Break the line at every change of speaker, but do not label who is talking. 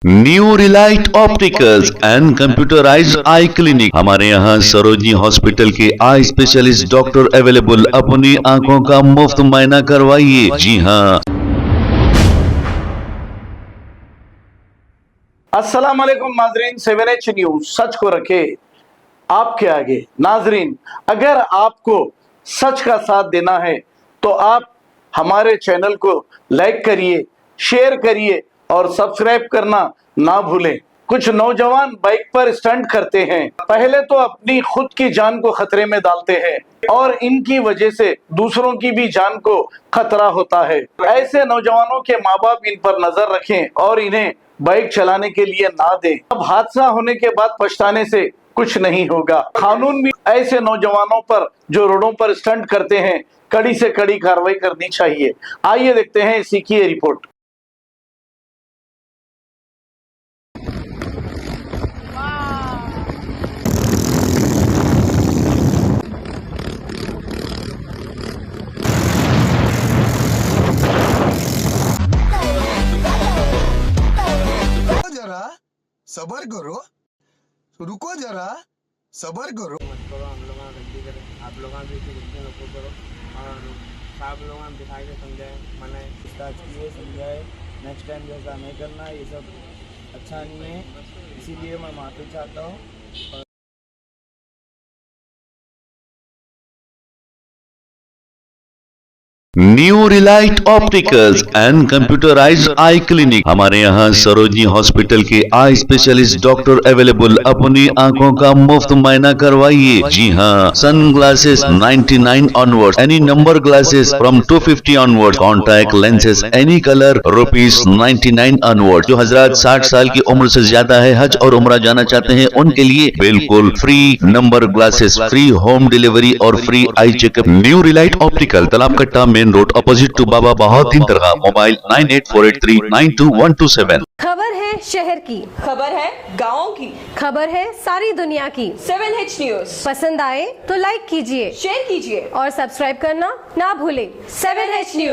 New Relight opticals and computerised I clinic. हमारे यहाँ Sarojini hospital के आई स्पेशलिस्ट डॉक्टर अवेलेबल। अपनी आंखों का मुफ्त मुआयना करवाइए। जी हाँ।
अस्सलाम वालेकुम नाजरीन, 7H न्यूज सच को रखे आपके आगे। नाजरीन, अगर आपको सच का साथ देना है तो आप हमारे चैनल को लाइक करिए, शेयर करिए और सब्सक्राइब करना ना भूलें। कुछ नौजवान बाइक पर स्टंट करते हैं, पहले तो अपनी खुद की जान को खतरे में डालते हैं और इनकी वजह से दूसरों की भी जान को खतरा होता है। ऐसे नौजवानों के माँ बाप इन पर नजर रखें और इन्हें बाइक चलाने के लिए ना दें। अब हादसा होने के बाद पछताने से कुछ नहीं होगा। कानून भी ऐसे नौजवानों पर जो रोडों पर स्टंट करते हैं कड़ी से कड़ी कार्रवाई करनी चाहिए। आइए देखते हैं इसी की ये रिपोर्ट।
जरा सबर करो, रुको जरा सबर करो।
मत करो, हम लोग गलती करें, आप लोग भी गलती नको करो और आप लोग दिखाई के समझाए, मनाए, किए समझाए। नेक्स्ट टाइम जैसा नहीं करना, ये सब अच्छा नहीं है, इसीलिए मैं माफ़ी चाहता हूँ।
New Relight opticals and computerised I clinic. हमारे यहाँ सरोजनी हॉस्पिटल के आई स्पेशलिस्ट डॉक्टर अवेलेबल। अपनी आंखों का मुफ्त मुआयना करवाइए। जी हाँ। Sunglasses 99 onward, any number glasses from 250 onward, contact lenses any colour ₹99 onward. जो हजरात 60 साल की उम्र से ज्यादा है, हज और उम्रा जाना चाहते हैं, उनके लिए बिल्कुल free number glasses, free home delivery और free eye checkup. New Relight Optical, Talab Katta, main road, opposite to Baba Bahauddin Dargah. Mobile 9848392127।
खबर है शहर की,
खबर है गाँव की,
खबर है सारी दुनिया की।
7H न्यूज
पसंद आए तो लाइक कीजिए,
शेयर कीजिए
और सब्सक्राइब करना ना भूलें।
7H news.